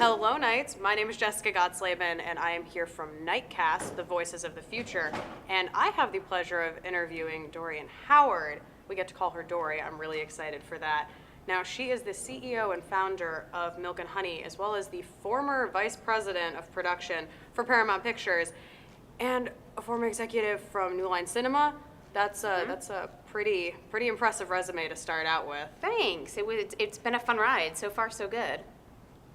Hello, Knights. My name is Jessica Gottsleben, and I am here from Knightcast, the Voices of the Future. And I have the pleasure of interviewing Dorian Howard. We get to call her Dory. I'm really excited for that. Now, she is the CEO and founder of Milk and Honey, as well as the former vice president of production for Paramount Pictures, and a former executive from New Line Cinema. That's a pretty impressive resume to start out with. Thanks. It's been a fun ride. So far, so good.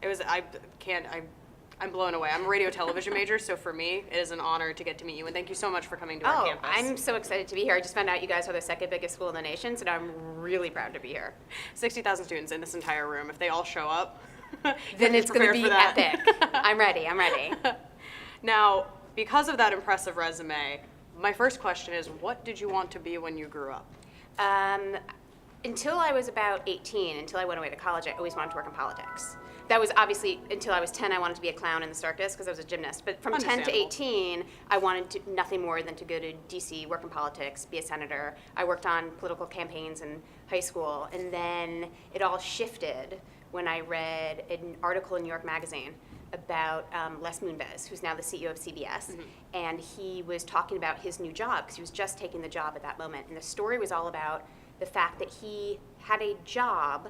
I'm blown away. I'm a radio television major, so for me, it is an honor to get to meet you, and thank you so much for coming to our campus. I'm so excited to be here. I just found out you guys are the second biggest school in the nation, so I'm really proud to be here. 60,000 students in this entire room. If they all show up, then it's going to be epic. I'm ready. Now, because of that impressive resume, my first question is, what did you want to be when you grew up? Until I was about 18, until I went away to college, I always wanted to work in politics. That was obviously, until I was 10, I wanted to be a clown in the circus because I was a gymnast. But from 10 to 18, I wanted nothing more than to go to DC, work in politics, be a senator. I worked on political campaigns in high school. And then it all shifted when I read an article in New York Magazine about Les Moonves, who's now the CEO of CBS. Mm-hmm. And he was talking about his new job because he was just taking the job at that moment. And the story was all about the fact that he had a job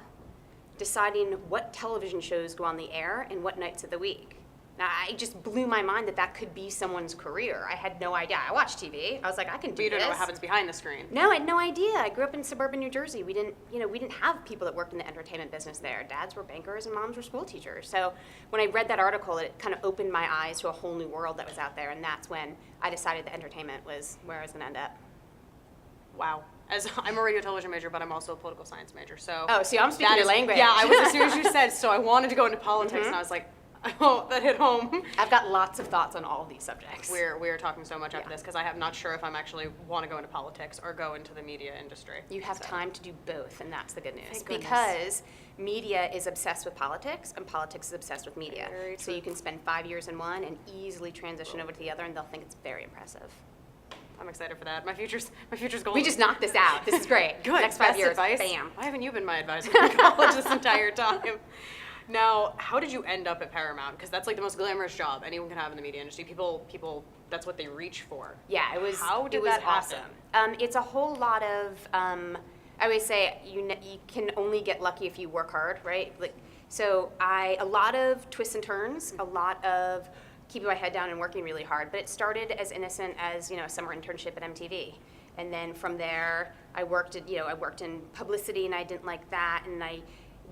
deciding what television shows go on the air and what nights of the week. Now, it just blew my mind that could be someone's career. I had no idea. I watched TV. I was like, I can do this. But you don't know what happens behind the screen. No, I had no idea. I grew up in suburban New Jersey. We didn't have people that worked in the entertainment business there. Dads were bankers and moms were school teachers. So when I read that article, it kind of opened my eyes to a whole new world that was out there, and that's when I decided that entertainment was where I was going to end up. Wow. As I'm a radio television major, but I'm also a political science major. So see, I'm speaking your language. Yeah, I was as soon as you said. So I wanted to go into politics, Mm-hmm. and I was like, oh, that hit home. I've got lots of thoughts on all of these subjects. We're talking so much after this because I'm not sure if I'm actually want to go into politics or go into the media industry. You have time to do both, and that's the good news. Thank goodness. Because media is obsessed with politics, and politics is obsessed with media. Very true. So you can spend 5 years in one and easily transition over to the other, and they'll think it's very impressive. I'm excited for that. My future's golden. We just knocked this out. This is great. Good. Next 5 Best years, advice. bam. Why haven't you been my advisor in college this entire time? Now, how did you end up at Paramount? Because that's like the most glamorous job anyone can have in the media industry. People, that's what they reach for. Yeah, it was. How did it was that awesome. happen? It's a whole lot of. I always say you can only get lucky if you work hard, right? A lot of twists and turns, a lot of keeping my head down and working really hard. But it started as innocent as a summer internship at MTV, and then from there I worked in publicity, and I didn't like that, and I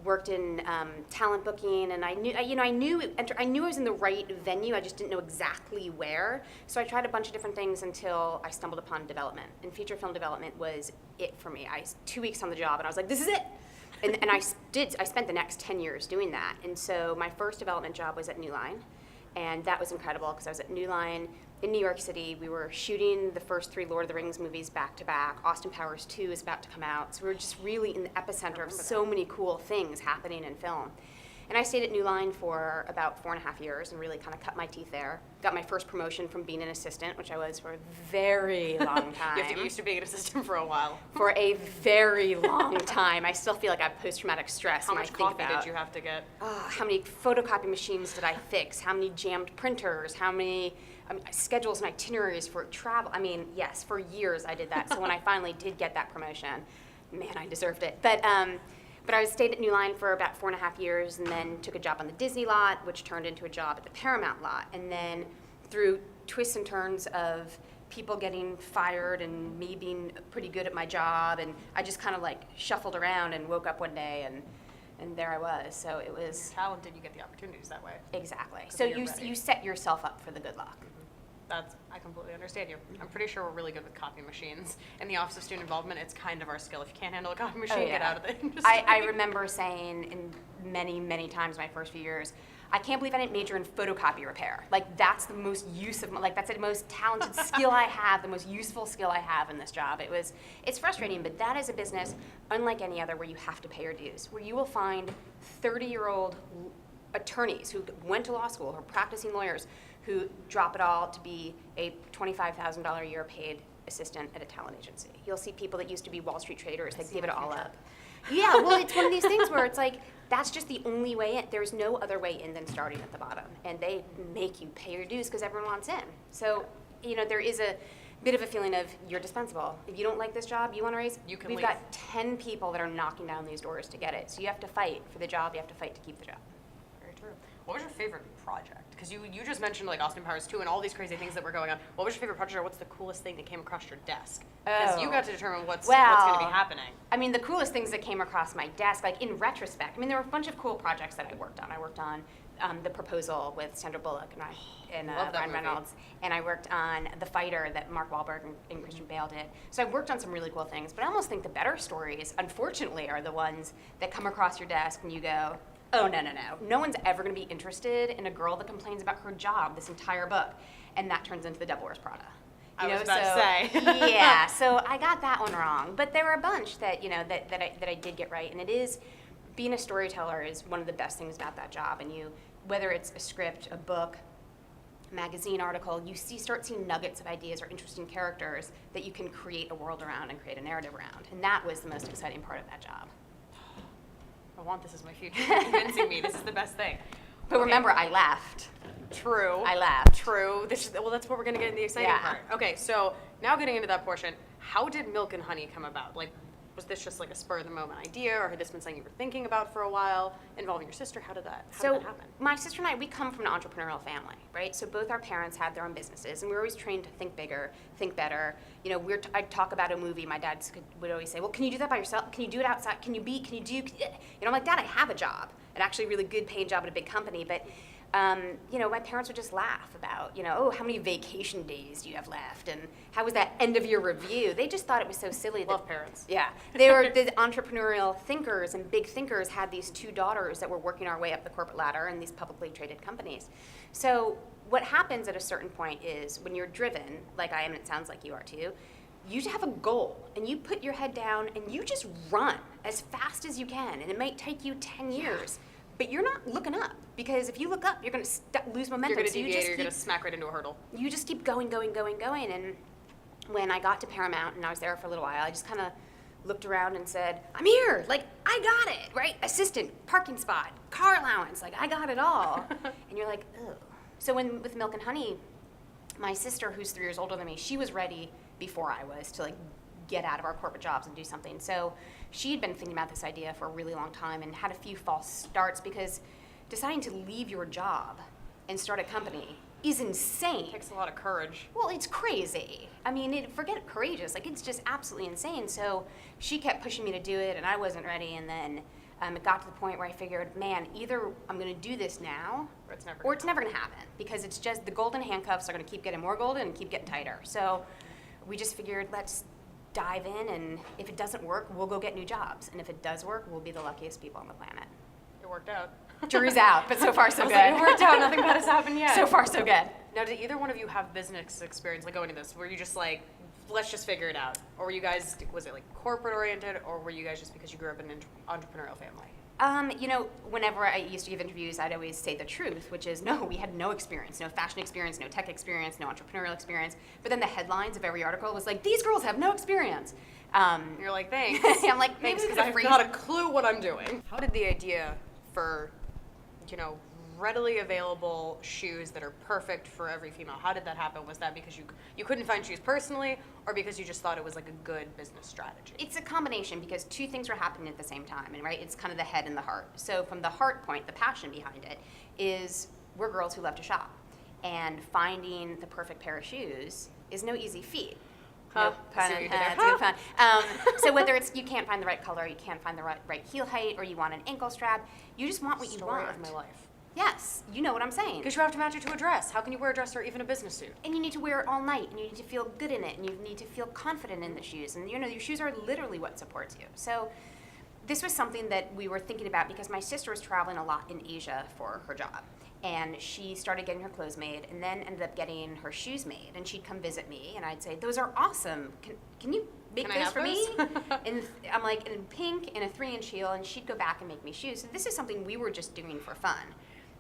worked in talent booking, and I knew I was in the right venue. I just didn't know exactly where. So I tried a bunch of different things until I stumbled upon development, and feature film development was it for me. 2 weeks on the job, and I was like, this is it. And I spent the next 10 years doing that. And so my first development job was at New Line. And that was incredible because I was at New Line in New York City. We were shooting the first 3 Lord of the Rings movies back to back. Austin Powers 2 is about to come out. So we were just really in the epicenter of so many cool things happening in film. And I stayed at New Line for about 4.5 years and really kind of cut my teeth there. Got my first promotion from being an assistant, which I was for a very long time. You have to get used to being an assistant for a while. For a very long time. I still feel like I have post-traumatic stress. How much coffee did you have to get? How many photocopy machines did I fix? How many jammed printers? How many schedules and itineraries for travel? I mean, yes, for years I did that. So when I finally did get that promotion, man, I deserved it. But I stayed at New Line for about 4.5 years, and then took a job on the Disney lot, which turned into a job at the Paramount lot. And then through twists and turns of people getting fired and me being pretty good at my job, and I just kind of shuffled around and woke up one day and there I was. So it was talented. You get the opportunities that way. Exactly. So you set yourself up for the good luck. I completely understand you. I'm pretty sure we're really good with copy machines. In the Office of Student Involvement, it's kind of our skill. If you can't handle a copy machine, get out of the industry. I remember saying in many times my first few years, I can't believe I didn't major in photocopy repair. That's the most use of that's the most talented skill I have, the most useful skill I have in this job. It's frustrating, but that is a business unlike any other where you have to pay your dues, where you will find 30-year-old attorneys who went to law school, who are practicing lawyers, who drop it all to be a $25,000 a year paid assistant at a talent agency. You'll see people that used to be Wall Street traders that give it all up. Yeah, well, it's one of these things where it's like, That's just the only way in. There's no other way in than starting at the bottom. And they make you pay your dues because everyone wants in. So, there is a bit of a feeling of you're dispensable. If you don't like this job, you want to raise, we've leave. Got 10 people that are knocking down these doors to get it. So you have to fight for the job. You have to fight to keep the job. Very true. What was your favorite project? Because you just mentioned like Austin Powers 2 and all these crazy things that were going on. What was your favorite project, or what's the coolest thing that came across your desk? Because you got to determine what's going to be happening. I mean, the coolest things that came across my desk, like in retrospect, I mean, there were a bunch of cool projects that I worked on. I worked on The Proposal with Sandra Bullock and Ryan Reynolds, and I worked on The Fighter that Mark Wahlberg and Christian Bale did. So I worked on some really cool things, but I almost think the better stories, unfortunately, are the ones that come across your desk and you go, oh, no. No one's ever going to be interested in a girl that complains about her job this entire book. And that turns into The Devil Wears Prada. I was about to say. Yeah, so I got that one wrong. But there were a bunch that, that I did get right. And it is, being a storyteller is one of the best things about that job. And whether it's a script, a book, magazine article, you start seeing nuggets of ideas or interesting characters that you can create a world around and create a narrative around. And that was the most exciting part of that job. I want this as my future. You're convincing me. This is the best thing. But remember, I left. True. I left. True. That's what we're going to get in the exciting part. Okay, so now getting into that portion, how did Milk and Honey come about? Like, was this just like a spur-of-the-moment idea, or had this been something you were thinking about for a while, involving your sister? How did that happen? My sister and I, we come from an entrepreneurial family, right? So both our parents had their own businesses, and we were always trained to think bigger, think better. I'd talk about a movie. My dad would always say, well, can you do that by yourself? Can you do it outside? Can you I'm like, Dad, I have a job, an actually really good paying job at a big company, but my parents would just laugh about, oh, how many vacation days do you have left? And how was that end of year review? They just thought it was so silly. Love parents. Yeah. They were the entrepreneurial thinkers, and big thinkers had these two daughters that were working our way up the corporate ladder in these publicly traded companies. So what happens at a certain point is when you're driven, like I am, and it sounds like you are too, you have a goal, and you put your head down, and you just run as fast as you can, and it might take you 10 years. But you're not looking up, because if you look up, you're going to lose momentum. You're going to deviate, or you're going to smack right into a hurdle. You just keep going. And when I got to Paramount and I was there for a little while, I just kind of looked around and said, I'm here. Like, I got it, right? Assistant, parking spot, car allowance. Like, I got it all. And you're like, oh. So with Milk and Honey, my sister, who's 3 years older than me, she was ready before I was to, like, get out of our corporate jobs and do something. So she had been thinking about this idea for a really long time and had a few false starts, because deciding to leave your job and start a company is insane. It takes a lot of courage. Well, it's crazy. I mean, forget courageous. Like, it's just absolutely insane. So she kept pushing me to do it, and I wasn't ready. And then it got to the point where I figured, man, either I'm going to do this now, or it's never going to happen, because it's just the golden handcuffs are going to keep getting more golden and keep getting tighter. So we just figured, let's dive in, and if it doesn't work, we'll go get new jobs. And if it does work, we'll be the luckiest people on the planet. It worked out. Jury's out, but so far so good. Like, it worked out. Nothing bad has happened yet. So far so good. Now, did either one of you have business experience, like going into this? Were you just like, let's just figure it out? Or were you guys, was it like corporate oriented, or were you guys just because you grew up in an entrepreneurial family? Whenever I used to give interviews, I'd always say the truth, which is, no, we had no experience, no fashion experience, no tech experience, no entrepreneurial experience. But then the headlines of every article was like, these girls have no experience. You're like, thanks. I'm like, thanks, because I've got a clue what I'm doing. How did the idea for, readily available shoes that are perfect for every female, how did that happen? Was that because you couldn't find shoes personally, or because you just thought it was like a good business strategy? It's a combination, because two things were happening at the same time, and right, it's kind of the head and the heart. So from the heart point, the passion behind it is we're girls who love to shop, and finding the perfect pair of shoes is no easy feat. No pun, it's a good pun. So whether it's you can't find the right color, you can't find the right heel height, or you want an ankle strap, you just want what you want. Story of my life. Yes, you know what I'm saying. Because you have to match it to a dress. How can you wear a dress or even a business suit? And you need to wear it all night, and you need to feel good in it, and you need to feel confident in the shoes. And your shoes are literally what supports you. So this was something that we were thinking about, because my sister was traveling a lot in Asia for her job. And she started getting her clothes made, and then ended up getting her shoes made. And she'd come visit me, and I'd say, those are awesome. Can you make those for me? And I'm like, in pink and a 3-inch heel, and she'd go back and make me shoes. So this is something we were just doing for fun.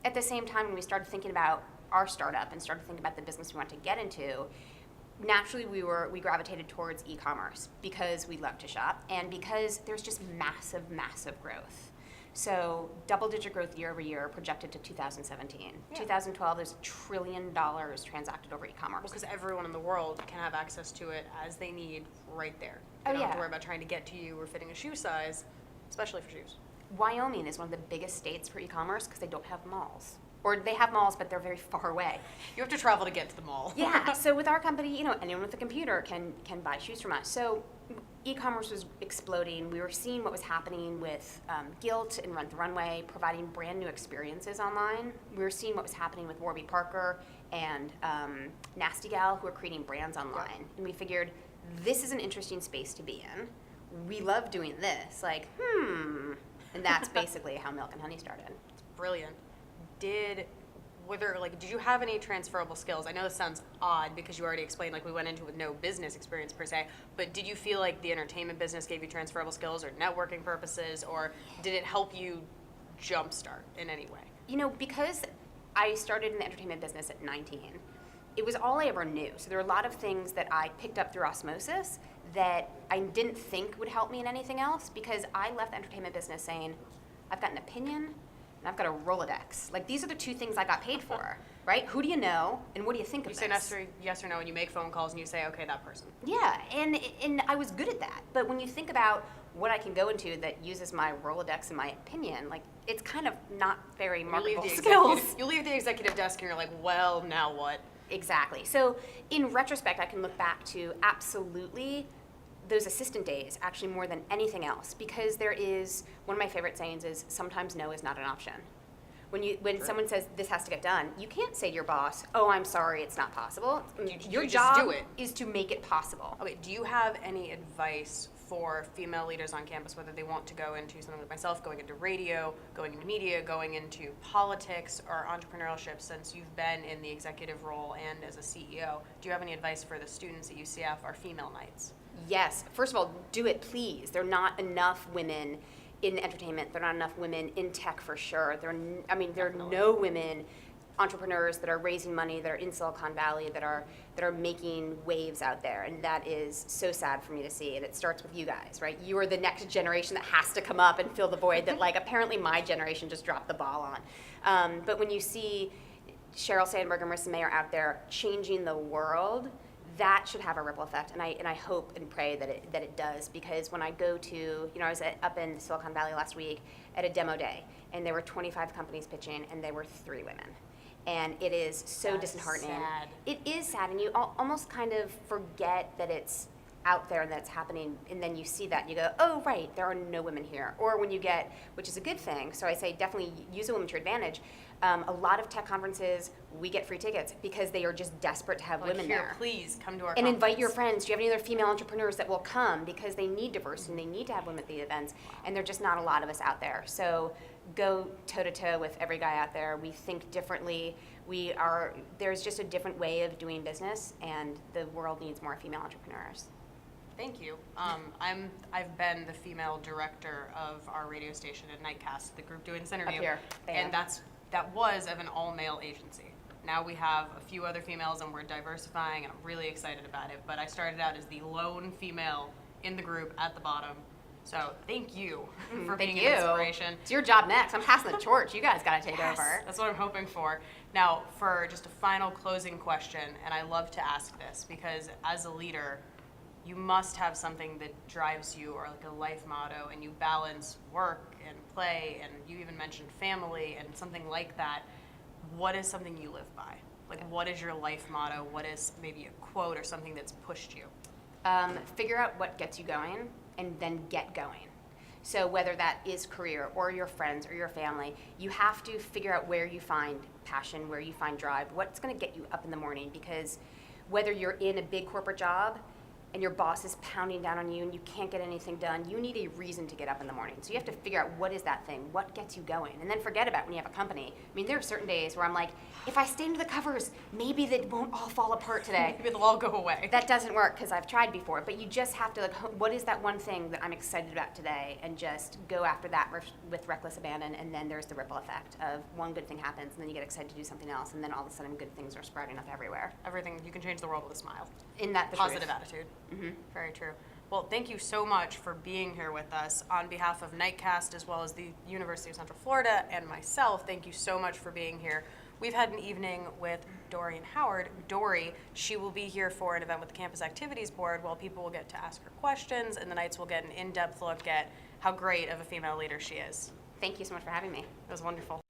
At the same time, when we started thinking about our startup and started thinking about the business we wanted to get into, naturally we gravitated towards e-commerce, because we love to shop and because there's just massive growth. So double-digit growth year over year projected to 2017. Yeah. 2012, there's $1 trillion transacted over e-commerce. Because everyone in the world can have access to it as they need right there. Oh, You don't have yeah. to worry about trying to get to you or fitting a shoe size, especially for shoes. Wyoming is one of the biggest states for e-commerce because they don't have malls. Or they have malls, but they're very far away. You have to travel to get to the mall. Yeah, so with our company, anyone with a computer can buy shoes from us. So e-commerce was exploding. We were seeing what was happening with Gilt and Rent the Runway, providing brand new experiences online. We were seeing what was happening with Warby Parker and Nasty Gal, who are creating brands online. And we figured, this is an interesting space to be in. We love doing this. And that's basically how Milk and Honey started. It's brilliant. Did you have any transferable skills? I know this sounds odd because you already explained we went into it with no business experience per se, but did you feel like the entertainment business gave you transferable skills or networking purposes, or did it help you jumpstart in any way? Because I started in the entertainment business at 19, it was all I ever knew. So there were a lot of things that I picked up through osmosis that I didn't think would help me in anything else, because I left the entertainment business saying, I've got an opinion, and I've got a Rolodex. These are the two things I got paid for, right? Who do you know, and what do you think of You this? say yes or no, and you make phone calls, and you say, okay, that person. Yeah, and I was good at that. But when you think about what I can go into that uses my Rolodex and my opinion, it's kind of not very marketable skills. You leave the executive desk, and you're like, well, now what? Exactly. So in retrospect, I can look back to absolutely those assistant days, actually more than anything else, because there is, one of my favorite sayings is, sometimes no is not an option. When someone says this has to get done, you can't say to your boss, oh, I'm sorry, it's not possible. Your job is to make it possible. Okay, do you have any advice for female leaders on campus, whether they want to go into something like myself, going into radio, going into media, going into politics or entrepreneurship, since you've been in the executive role and as a CEO? Do you have any advice for the students at UCF, our female knights? Yes. First of all, do it, please. There are not enough women in entertainment. There are not enough women in tech for sure. There are no women entrepreneurs that are raising money, that are in Silicon Valley, that are making waves out there, and that is so sad for me to see. And it starts with you guys, right? You are the next generation that has to come up and fill the void that apparently my generation just dropped the ball on. But when you see Sheryl Sandberg and Marissa Mayer out there changing the world, that should have a ripple effect, and I hope and pray that it does, because when I go to, I was up in Silicon Valley last week at a demo day, and there were 25 companies pitching, and there were 3 women. And it is so disheartening. Sad. It is sad, and you almost kind of forget that it's out there and that it's happening, and then you see that and you go, oh, right, there are no women here. Or when you get, which is a good thing, so I say definitely use a woman to your advantage. A lot of tech conferences, we get free tickets because they are just desperate to have women there. Please come to our and conference. invite your friends. Do you have any other female entrepreneurs that will come, because they need diversity and they need to have women at the events, and there are just not a lot of us out there. So go toe-to-toe with every guy out there. We think differently. There's just a different way of doing business, and the world needs more female entrepreneurs. Thank you. I've been the female director of our radio station at Knightcast, the group doing this interview. Up here. And that was of an all-male agency. Now we have a few other females, and we're diversifying, and I'm really excited about it. But I started out as the lone female in the group at the bottom. So thank you for being an inspiration. It's your job next. I'm passing the torch. You guys got to take over. That's what I'm hoping for. Now, for just a final closing question, and I love to ask this because as a leader, you must have something that drives you, or a life motto, and you balance work and play, and you even mentioned family and something like that. What is something you live by? What is your life motto? What is maybe a quote or something that's pushed you? Figure out what gets you going, and then get going. So whether that is career or your friends or your family, you have to figure out where you find passion, where you find drive, what's going to get you up in the morning. Because whether you're in a big corporate job and your boss is pounding down on you and you can't get anything done, you need a reason to get up in the morning. So you have to figure out what is that thing, what gets you going, and then forget about when you have a company. There are certain days where I'm like, if I stay under the covers, maybe they won't all fall apart today. Maybe they'll all go away. That doesn't work because I've tried before, but you just have to what is that one thing that I'm excited about today, and just go after that with reckless abandon, and then there's the ripple effect of one good thing happens, and then you get excited to do something else, and then all of a sudden good things are sprouting up everywhere. Everything, you can change the world with a smile. In that the Positive truth. attitude. Mm-hmm. Very true. Well, thank you so much for being here with us on behalf of Knightcast as well as the University of Central Florida and myself. Thank you so much for being here. We've had an evening with Dorian Howard, Dory. She will be here for an event with the Campus Activities Board while people will get to ask her questions, and the Knights will get an in-depth look at how great of a female leader she is. Thank you so much for having me. It was wonderful.